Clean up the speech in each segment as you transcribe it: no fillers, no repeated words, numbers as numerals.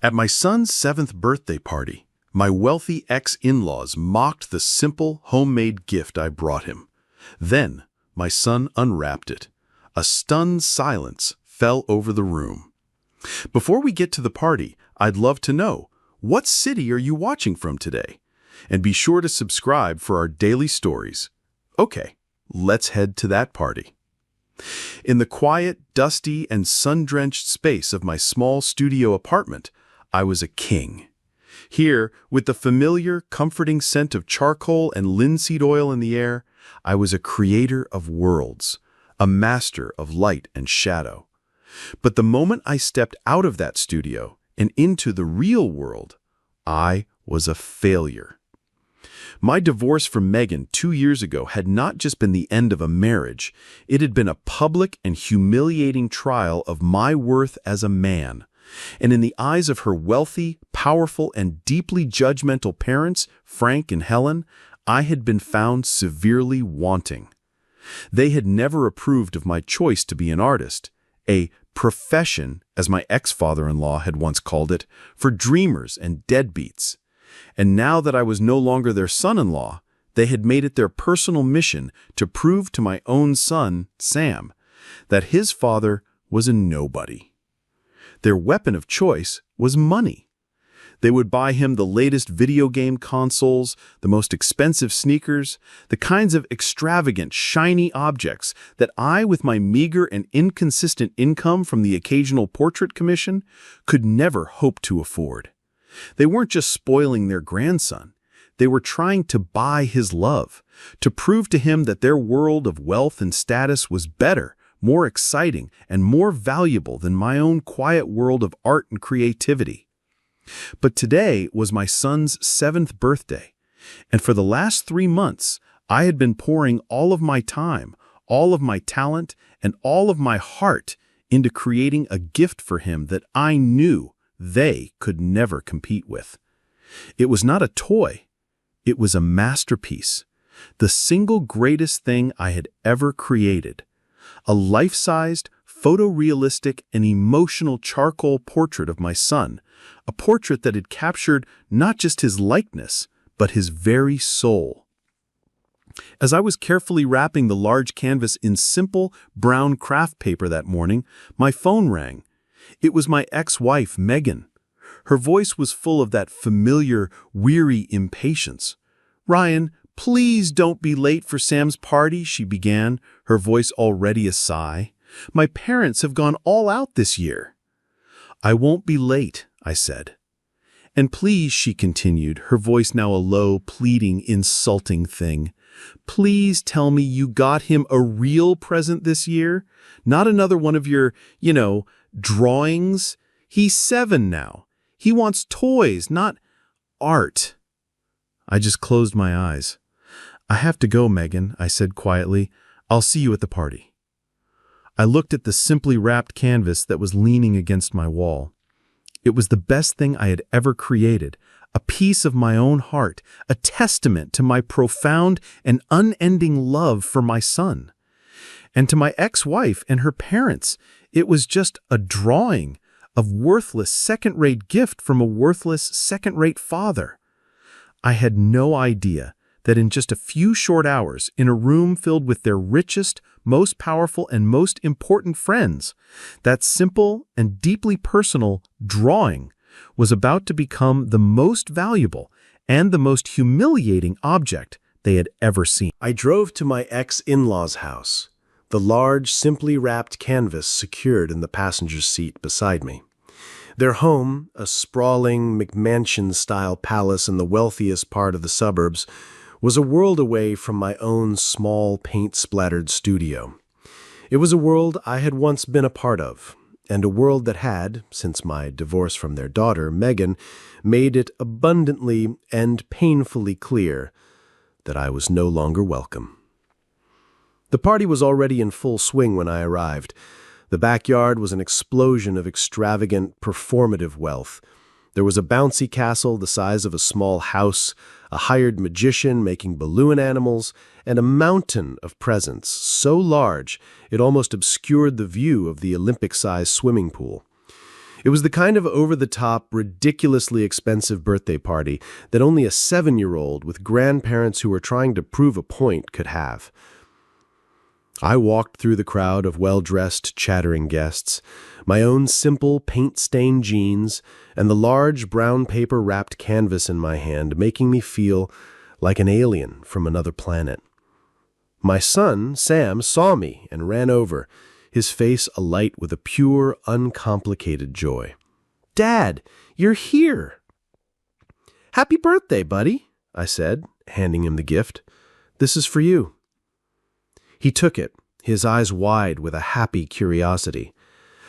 At my son's 7th birthday party, my wealthy ex-in-laws mocked the simple, homemade gift I brought him. Then, my son unwrapped it. A stunned silence fell over the room. Before we get to the party, I'd love to know, what city are you watching from today? And be sure to subscribe for our daily stories. Okay, let's head to that party. In the quiet, dusty, and sun-drenched space of my small studio apartment, I was a king. Here, with the familiar, comforting scent of charcoal and linseed oil in the air, I was a creator of worlds, a master of light and shadow. But the moment I stepped out of that studio and into the real world, I was a failure. My divorce from Megan 2 years ago had not just been the end of a marriage, it had been a public and humiliating trial of my worth as a man. And in the eyes of her wealthy, powerful, and deeply judgmental parents, Frank and Helen, I had been found severely wanting. They had never approved of my choice to be an artist, a profession, as my ex-father-in-law had once called it, for dreamers and deadbeats. And now that I was no longer their son-in-law, they had made it their personal mission to prove to my own son, Sam, that his father was a nobody. Their weapon of choice was money. They would buy him the latest video game consoles, the most expensive sneakers, the kinds of extravagant, shiny objects that I, with my meager and inconsistent income from the occasional portrait commission, could never hope to afford. They weren't just spoiling their grandson. They were trying to buy his love, to prove to him that their world of wealth and status was better, more exciting, and more valuable than my own quiet world of art and creativity. But today was my son's 7th birthday, and for the last 3 months, I had been pouring all of my time, all of my talent, and all of my heart into creating a gift for him that I knew they could never compete with. It was not a toy. It was a masterpiece, the single greatest thing I had ever created. A life-sized, photorealistic, and emotional charcoal portrait of my son, a portrait that had captured not just his likeness, but his very soul. As I was carefully wrapping the large canvas in simple, brown craft paper that morning, my phone rang. It was my ex-wife, Megan. Her voice was full of that familiar, weary impatience. "Ryan, please don't be late for Sam's party," she began, her voice already a sigh. "My parents have gone all out this year." "I won't be late," I said. "And please," she continued, her voice now a low, pleading, insulting thing, "please tell me you got him a real present this year, not another one of your, drawings. He's 7 now. He wants toys, not art." I just closed my eyes. "I have to go, Megan," I said quietly. "I'll see you at the party." I looked at the simply wrapped canvas that was leaning against my wall. It was the best thing I had ever created, a piece of my own heart, a testament to my profound and unending love for my son. And to my ex-wife and her parents, it was just a drawing of worthless second-rate gift from a worthless second-rate father. I had no idea that in just a few short hours, in a room filled with their richest, most powerful, and most important friends, that simple and deeply personal drawing was about to become the most valuable and the most humiliating object they had ever seen. I drove to my ex-in-law's house, the large, simply wrapped canvas secured in the passenger's seat beside me. Their home, a sprawling McMansion-style palace in the wealthiest part of the suburbs, was a world away from my own small, paint-splattered studio. It was a world I had once been a part of, and a world that had, since my divorce from their daughter, Megan, made it abundantly and painfully clear that I was no longer welcome. The party was already in full swing when I arrived. The backyard was an explosion of extravagant, performative wealth. There was a bouncy castle the size of a small house, a hired magician making balloon animals, and a mountain of presents so large it almost obscured the view of the Olympic-sized swimming pool. It was the kind of over-the-top, ridiculously expensive birthday party that only a 7-year-old with grandparents who were trying to prove a point could have. I walked through the crowd of well-dressed, chattering guests, my own simple, paint-stained jeans, and the large brown paper-wrapped canvas in my hand making me feel like an alien from another planet. My son, Sam, saw me and ran over, his face alight with a pure, uncomplicated joy. "Dad, you're here!" "Happy birthday, buddy," I said, handing him the gift. "This is for you." He took it, his eyes wide with a happy curiosity.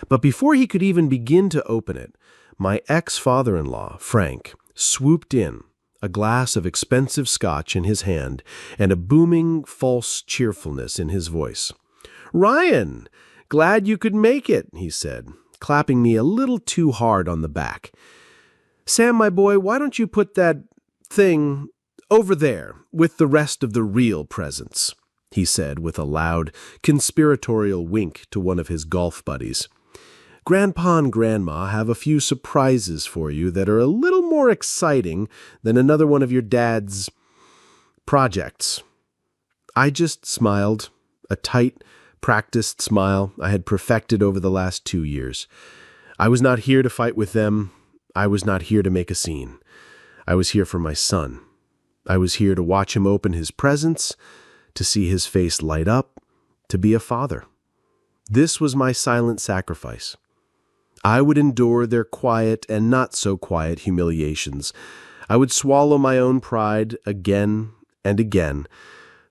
But before he could even begin to open it, my ex-father-in-law, Frank, swooped in, a glass of expensive scotch in his hand and a booming, false cheerfulness in his voice. "Ryan, glad you could make it," he said, clapping me a little too hard on the back. "Sam, my boy, why don't you put that thing over there with the rest of the real presents?" he said with a loud, conspiratorial wink to one of his golf buddies. "Grandpa and Grandma have a few surprises for you that are a little more exciting than another one of your dad's projects." I just smiled, a tight, practiced smile I had perfected over the last 2 years. I was not here to fight with them. I was not here to make a scene. I was here for my son. I was here to watch him open his presents, to see his face light up, to be a father. This was my silent sacrifice. I would endure their quiet and not so quiet humiliations. I would swallow my own pride again and again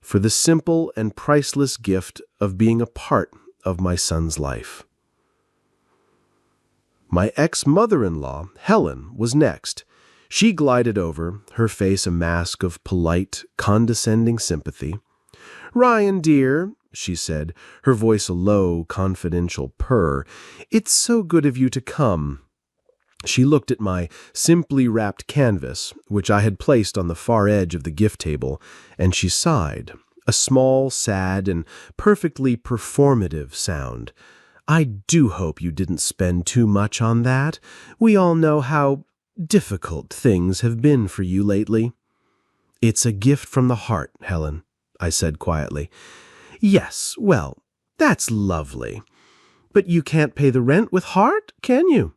for the simple and priceless gift of being a part of my son's life. My ex-mother-in-law, Helen, was next. She glided over, her face a mask of polite, condescending sympathy. "Ryan, dear," she said, her voice a low, confidential purr, "it's so good of you to come." She looked at my simply wrapped canvas, which I had placed on the far edge of the gift table, and she sighed, a small, sad, and perfectly performative sound. "I do hope you didn't spend too much on that. We all know how difficult things have been for you lately." "It's a gift from the heart, Helen," I said quietly. "Yes, well, that's lovely. But you can't pay the rent with heart, can you?"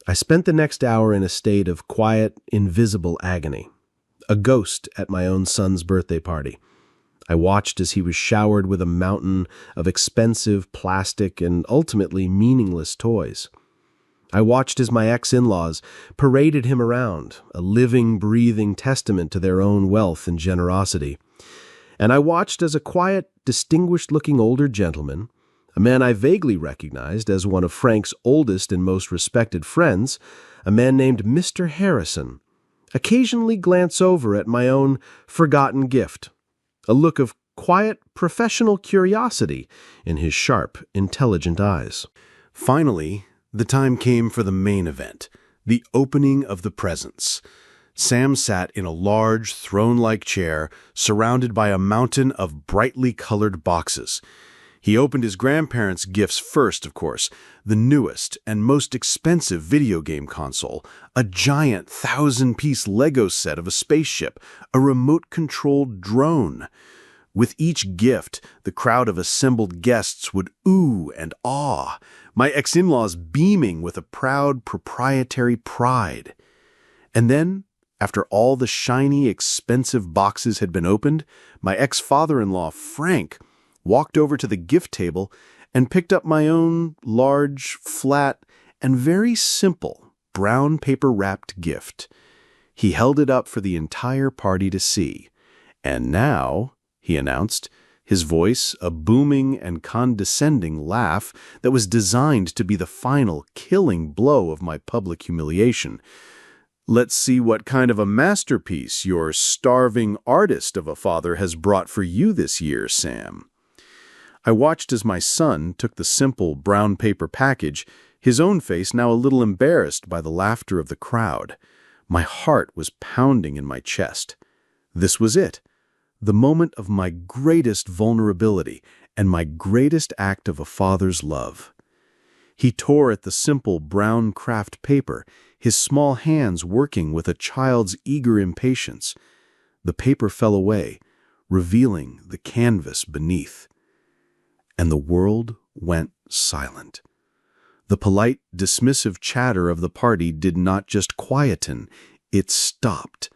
I spent the next hour in a state of quiet, invisible agony, a ghost at my own son's birthday party. I watched as he was showered with a mountain of expensive plastic and ultimately meaningless toys. I watched as my ex-in-laws paraded him around, a living, breathing testament to their own wealth and generosity. And I watched as a quiet, distinguished-looking older gentleman, a man I vaguely recognized as one of Frank's oldest and most respected friends, a man named Mr. Harrison, occasionally glance over at my own forgotten gift, a look of quiet, professional curiosity in his sharp, intelligent eyes. Finally, the time came for the main event, the opening of the presents. Sam sat in a large, throne-like chair, surrounded by a mountain of brightly colored boxes. He opened his grandparents' gifts first, of course, the newest and most expensive video game console, a giant 1,000-piece Lego set of a spaceship, a remote-controlled drone. With each gift, the crowd of assembled guests would ooh and awe, my ex-in-laws beaming with a proud proprietary pride. And then, after all the shiny, expensive boxes had been opened, my ex-father-in-law, Frank, walked over to the gift table and picked up my own large, flat, and very simple brown paper-wrapped gift. He held it up for the entire party to see. "And now," he announced, his voice a booming and condescending laugh that was designed to be the final killing blow of my public humiliation, "let's see what kind of a masterpiece your starving artist of a father has brought for you this year, Sam." I watched as my son took the simple brown paper package, his own face now a little embarrassed by the laughter of the crowd. My heart was pounding in my chest. This was it, the moment of my greatest vulnerability and my greatest act of a father's love. He tore at the simple brown craft paper, his small hands working with a child's eager impatience. The paper fell away, revealing the canvas beneath. And the world went silent. The polite, dismissive chatter of the party did not just quieten, it stopped.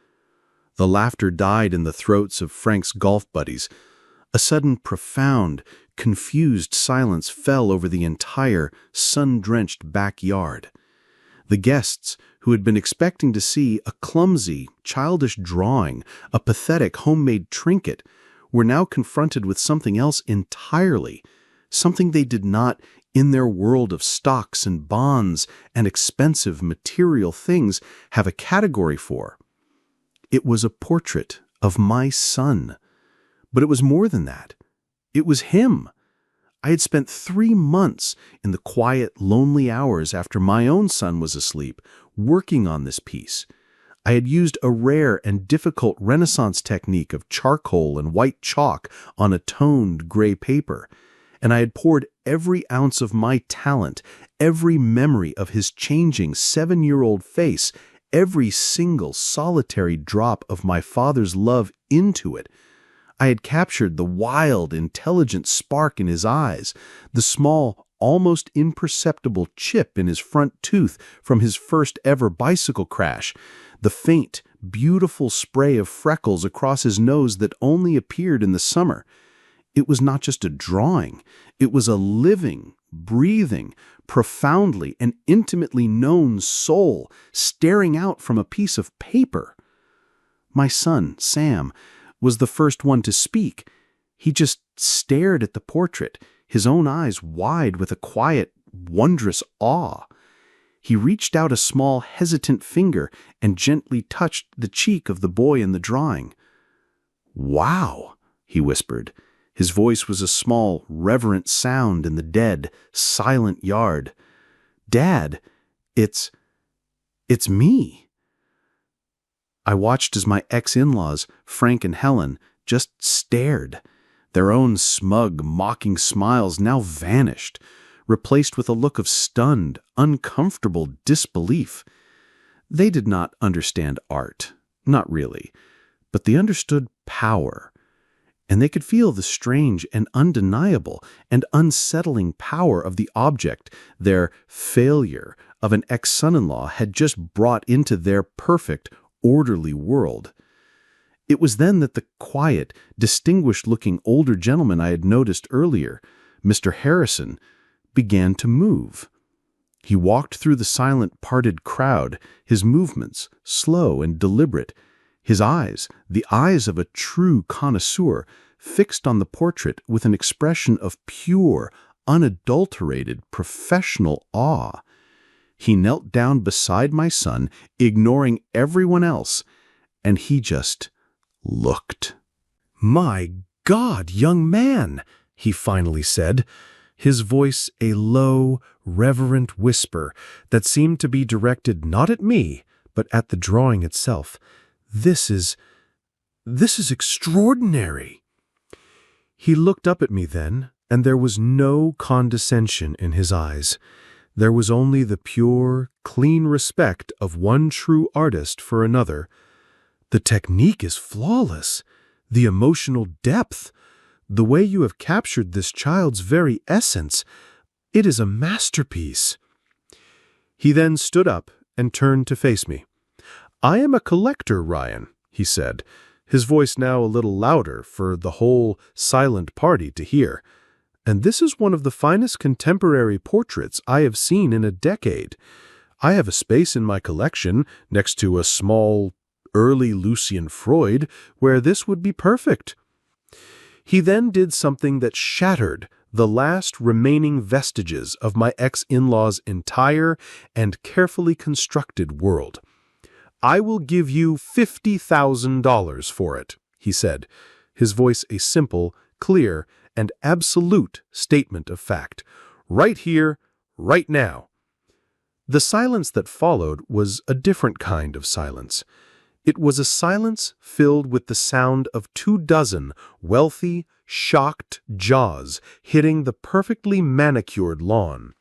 The laughter died in the throats of Frank's golf buddies. A sudden, profound, confused silence fell over the entire sun-drenched backyard. The guests, who had been expecting to see a clumsy, childish drawing, a pathetic homemade trinket, were now confronted with something else entirely, something they did not, in their world of stocks and bonds and expensive material things, have a category for. It was a portrait of my son. But it was more than that. It was him. I had spent 3 months in the quiet, lonely hours after my own son was asleep, working on this piece. I had used a rare and difficult Renaissance technique of charcoal and white chalk on a toned gray paper, and I had poured every ounce of my talent, every memory of his changing 7-year-old face, every single solitary drop of my father's love into it. I had captured the wild, intelligent spark in his eyes, the small, almost imperceptible chip in his front tooth from his first ever bicycle crash, the faint, beautiful spray of freckles across his nose that only appeared in the summer. It was not just a drawing. It was a living, breathing, profoundly and intimately known soul staring out from a piece of paper. My son, Sam, was the first one to speak. He just stared at the portrait, his own eyes wide with a quiet, wondrous awe. He reached out a small, hesitant finger and gently touched the cheek of the boy in the drawing. "Wow," he whispered. His voice was a small, reverent sound in the dead, silent yard. "Dad, it's me." I watched as my ex-in-laws, Frank and Helen, just stared. Their own smug, mocking smiles now vanished, replaced with a look of stunned, uncomfortable disbelief. They did not understand art, not really, but they understood power. And they could feel the strange and undeniable and unsettling power of the object their failure of an ex-son-in-law had just brought into their perfect, orderly world. It was then that the quiet, distinguished-looking older gentleman I had noticed earlier, Mr. Harrison, began to move. He walked through the silent, parted crowd, his movements slow and deliberate, his eyes, the eyes of a true connoisseur, fixed on the portrait with an expression of pure, unadulterated, professional awe. He knelt down beside my son, ignoring everyone else, and he just looked. "My God, young man," he finally said, his voice a low, reverent whisper that seemed to be directed not at me, but at the drawing itself. This is extraordinary." He looked up at me then, and there was no condescension in his eyes. There was only the pure, clean respect of one true artist for another. "The technique is flawless. The emotional depth, the way you have captured this child's very essence, it is a masterpiece." He then stood up and turned to face me. "I am a collector, Ryan," he said, his voice now a little louder for the whole silent party to hear. "And this is one of the finest contemporary portraits I have seen in a decade. I have a space in my collection next to a small, early Lucian Freud where this would be perfect." He then did something that shattered the last remaining vestiges of my ex-in-law's entire and carefully constructed world. "I will give you $50,000 for it," he said, his voice a simple, clear, and absolute statement of fact. "Right here, right now." The silence that followed was a different kind of silence. It was a silence filled with the sound of 24 wealthy, shocked jaws hitting the perfectly manicured lawn.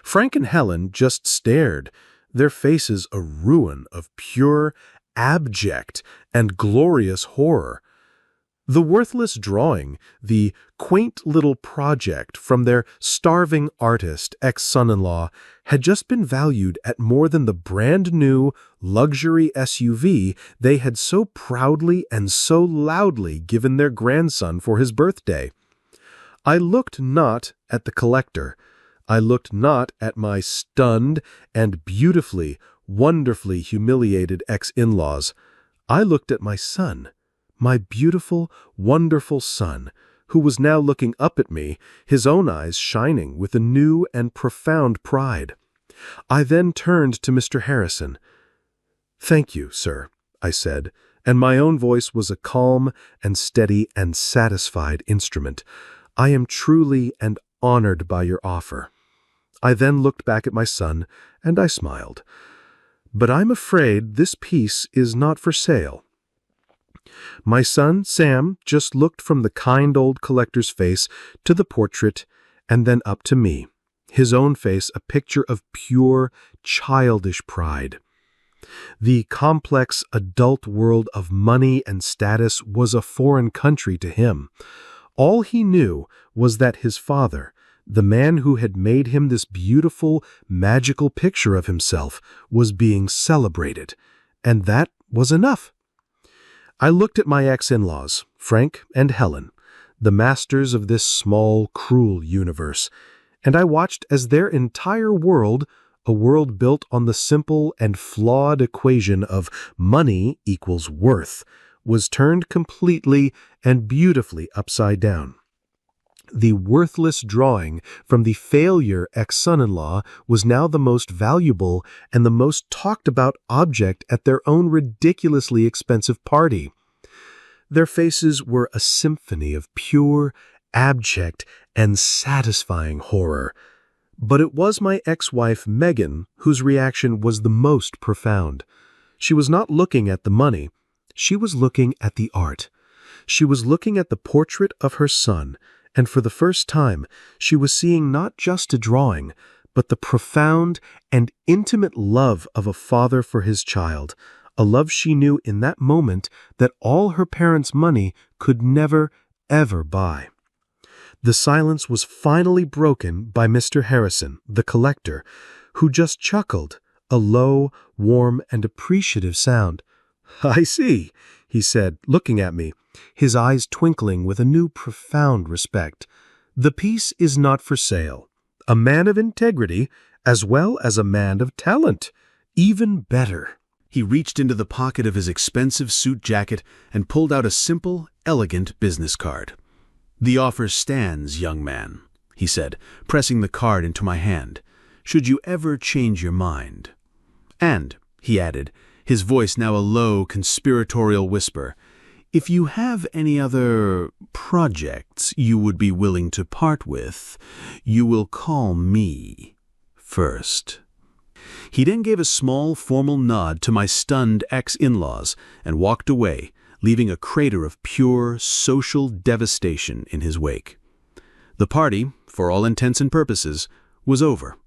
Frank and Helen just stared, their faces a ruin of pure, abject, and glorious horror. The worthless drawing, the quaint little project from their starving artist, ex-son-in-law, had just been valued at more than the brand-new luxury SUV they had so proudly and so loudly given their grandson for his birthday. I looked not at the collector. I looked not at my stunned and beautifully, wonderfully humiliated ex-in-laws. I looked at my son. My beautiful, wonderful son, who was now looking up at me, his own eyes shining with a new and profound pride. I then turned to Mr. Harrison. "Thank you, sir," I said, and my own voice was a calm and steady and satisfied instrument. "I am truly and honored by your offer." I then looked back at my son, and I smiled. "But I'm afraid this piece is not for sale." My son, Sam, just looked from the kind old collector's face to the portrait and then up to me, his own face a picture of pure, childish pride. The complex adult world of money and status was a foreign country to him. All he knew was that his father, the man who had made him this beautiful, magical picture of himself, was being celebrated, and that was enough. I looked at my ex-in-laws, Frank and Helen, the masters of this small, cruel universe, and I watched as their entire world, a world built on the simple and flawed equation of money equals worth, was turned completely and beautifully upside down. The worthless drawing from the failure ex-son-in-law was now the most valuable and the most talked-about object at their own ridiculously expensive party. Their faces were a symphony of pure, abject, and satisfying horror. But it was my ex-wife, Megan, whose reaction was the most profound. She was not looking at the money. She was looking at the art. She was looking at the portrait of her son, and for the first time, she was seeing not just a drawing, but the profound and intimate love of a father for his child, a love she knew in that moment that all her parents' money could never, ever buy. The silence was finally broken by Mr. Harrison, the collector, who just chuckled, a low, warm, and appreciative sound. "I see," he said, looking at me, his eyes twinkling with a new profound respect. "The piece is not for sale. A man of integrity, as well as a man of talent. Even better." He reached into the pocket of his expensive suit jacket and pulled out a simple, elegant business card. "The offer stands, young man," he said, pressing the card into my hand. "Should you ever change your mind?" "And," he added, his voice now a low, conspiratorial whisper, "if you have any other projects you would be willing to part with, you will call me first." He then gave a small, formal nod to my stunned ex-in-laws and walked away, leaving a crater of pure, social devastation in his wake. The party, for all intents and purposes, was over.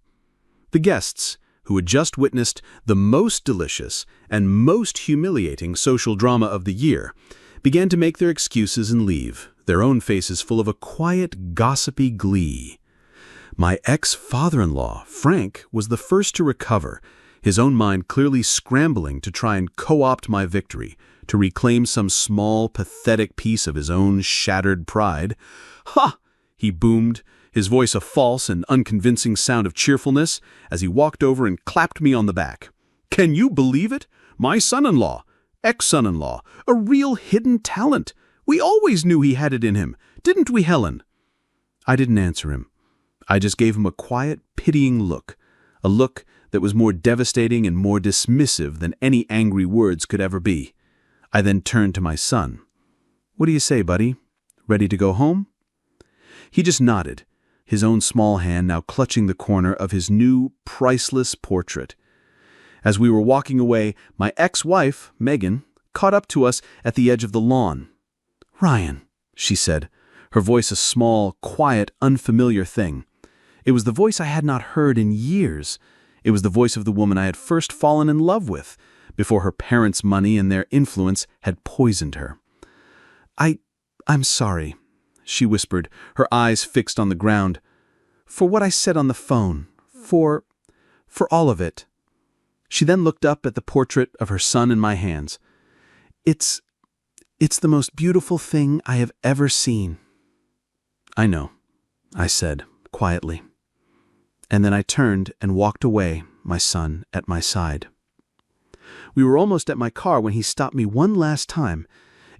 The guests, who had just witnessed the most delicious and most humiliating social drama of the year, began to make their excuses and leave, their own faces full of a quiet, gossipy glee. My ex-father-in-law, Frank, was the first to recover, his own mind clearly scrambling to try and co-opt my victory, to reclaim some small, pathetic piece of his own shattered pride. "Ha!" he boomed, his voice a false and unconvincing sound of cheerfulness, as he walked over and clapped me on the back. "Can you believe it? My son-in-law, ex-son-in-law, a real hidden talent. We always knew he had it in him, didn't we, Helen?" I didn't answer him. I just gave him a quiet, pitying look, a look that was more devastating and more dismissive than any angry words could ever be. I then turned to my son. "What do you say, buddy? Ready to go home?" He just nodded, his own small hand now clutching the corner of his new, priceless portrait. As we were walking away, my ex-wife, Megan, caught up to us at the edge of the lawn. "Ryan," she said, her voice a small, quiet, unfamiliar thing. It was the voice I had not heard in years. It was the voice of the woman I had first fallen in love with, before her parents' money and their influence had poisoned her. I'm sorry," she whispered, her eyes fixed on the ground, "for what I said on the phone, for all of it." She then looked up at the portrait of her son in my hands. It's the most beautiful thing I have ever seen." "I know," I said, quietly. And then I turned and walked away, my son at my side. We were almost at my car when he stopped me one last time.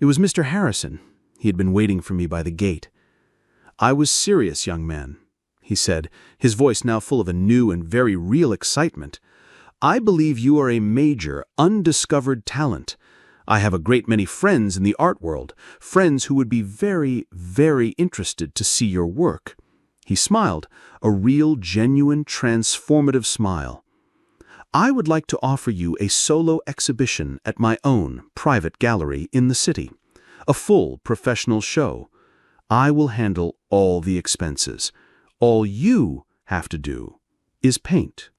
It was Mr. Harrison. He had been waiting for me by the gate. "I was serious, young man," he said, his voice now full of a new and very real excitement. "I believe you are a major, undiscovered talent. I have a great many friends in the art world, friends who would be very, very interested to see your work." He smiled, a real, genuine, transformative smile. "I would like to offer you a solo exhibition at my own private gallery in the city. A full professional show. I will handle all the expenses. All you have to do is paint."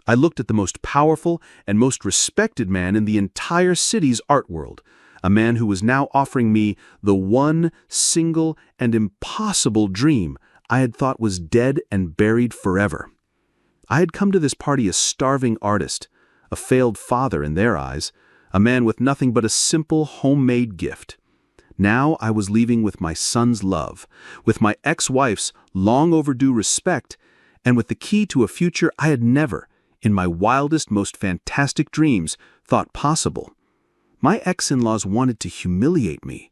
I looked at the most powerful and most respected man in the entire city's art world, a man who was now offering me the one single and impossible dream I had thought was dead and buried forever. I had come to this party a starving artist, a failed father in their eyes, a man with nothing but a simple homemade gift. Now I was leaving with my son's love, with my ex-wife's long overdue respect, and with the key to a future I had never, in my wildest, most fantastic dreams, thought possible. My ex-in-laws wanted to humiliate me.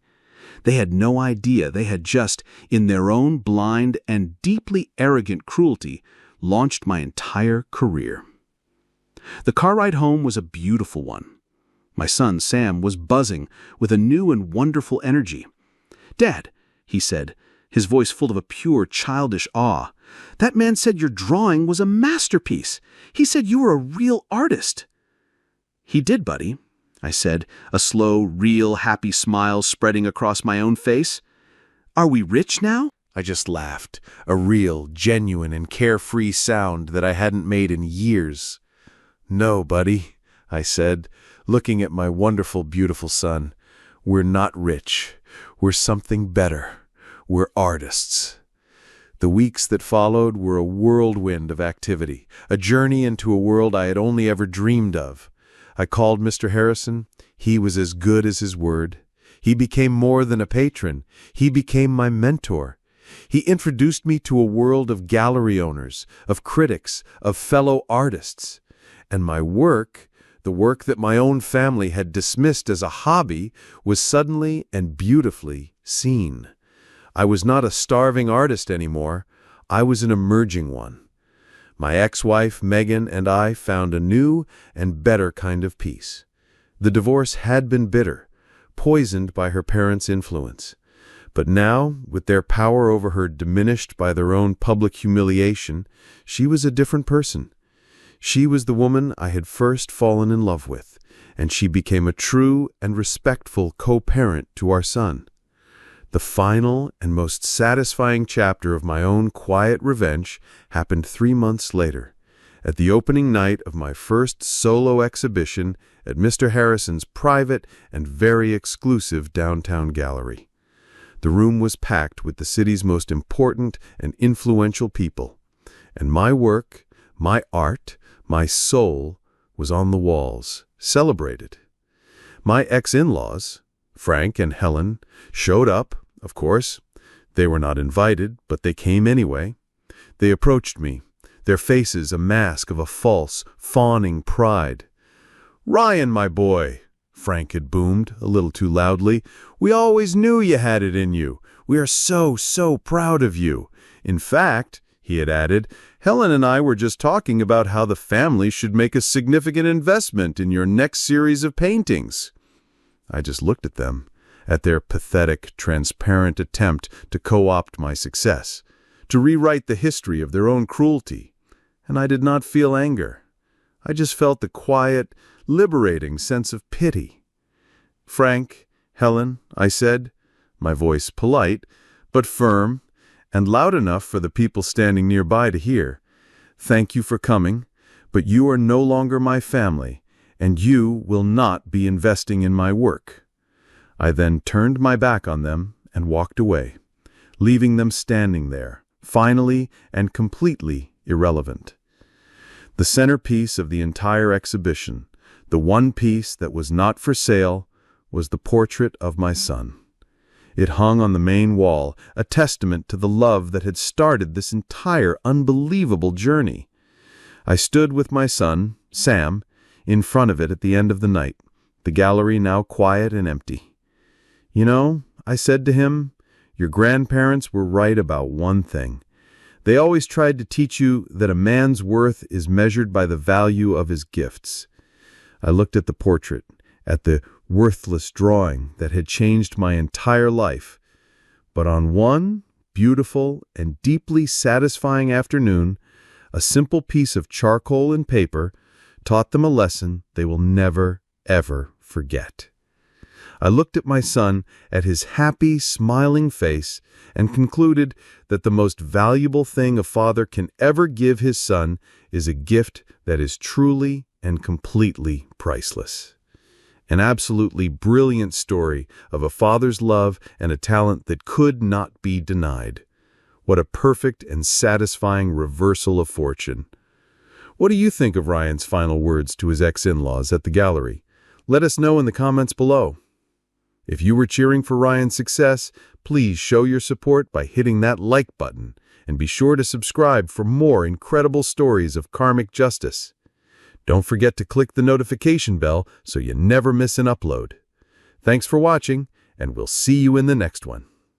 They had no idea they had just, in their own blind and deeply arrogant cruelty, launched my entire career. The car ride home was a beautiful one. My son, Sam, was buzzing with a new and wonderful energy. "Dad," he said, his voice full of a pure, childish awe, "that man said your drawing was a masterpiece. He said you were a real artist." "He did, buddy," I said, a slow, real, happy smile spreading across my own face. "Are we rich now?" I just laughed, a real, genuine, and carefree sound that I hadn't made in years. "No, buddy," I said, looking at my wonderful, beautiful son. "We're not rich. We're something better. We're artists." The weeks that followed were a whirlwind of activity, a journey into a world I had only ever dreamed of. I called Mr. Harrison. He was as good as his word. He became more than a patron. He became my mentor. He introduced me to a world of gallery owners, of critics, of fellow artists. And my work, the work that my own family had dismissed as a hobby, was suddenly and beautifully seen. I was not a starving artist anymore. I was an emerging one. My ex-wife, Megan, and I found a new and better kind of peace. The divorce had been bitter, poisoned by her parents' influence. But now, with their power over her diminished by their own public humiliation, she was a different person. She was the woman I had first fallen in love with, and she became a true and respectful co-parent to our son. The final and most satisfying chapter of my own quiet revenge happened 3 months later, at the opening night of my first solo exhibition at Mr. Harrison's private and very exclusive downtown gallery. The room was packed with the city's most important and influential people, and my work, my art, my soul was on the walls, celebrated. My ex-in-laws, Frank and Helen, showed up, of course. They were not invited, but they came anyway. They approached me, their faces a mask of a false, fawning pride. "Ryan, my boy," Frank had boomed, a little too loudly, "we always knew you had it in you. We are so proud of you. In fact," he had added, "Helen and I were just talking about how the family should make a significant investment in your next series of paintings." I just looked at them, at their pathetic, transparent attempt to co-opt my success, to rewrite the history of their own cruelty, and I did not feel anger. I just felt the quiet, liberating sense of pity. "Frank, Helen," I said, my voice polite, but firm, and loud enough for the people standing nearby to hear. Thank you for coming, but you are no longer my family, and you will not be investing in my work. I then turned my back on them and walked away, leaving them standing there, finally and completely irrelevant. The centerpiece of the entire exhibition, the one piece that was not for sale, was the portrait of my son. It hung on the main wall, a testament to the love that had started this entire unbelievable journey. I stood with my son, Sam, in front of it at the end of the night, the gallery now quiet and empty. You know, I said to him, your grandparents were right about one thing. They always tried to teach you that a man's worth is measured by the value of his gifts. I looked at the portrait, at the worthless drawing that had changed my entire life. But on one beautiful and deeply satisfying afternoon, a simple piece of charcoal and paper taught them a lesson they will never, ever forget. I looked at my son, at his happy, smiling face, and concluded that the most valuable thing a father can ever give his son is a gift that is truly and completely priceless. An absolutely brilliant story of a father's love and a talent that could not be denied. What a perfect and satisfying reversal of fortune. What do you think of Ryan's final words to his ex-in-laws at the gallery? Let us know in the comments below. If you were cheering for Ryan's success, please show your support by hitting that like button, and be sure to subscribe for more incredible stories of karmic justice. Don't forget to click the notification bell so you never miss an upload. Thanks for watching, and we'll see you in the next one.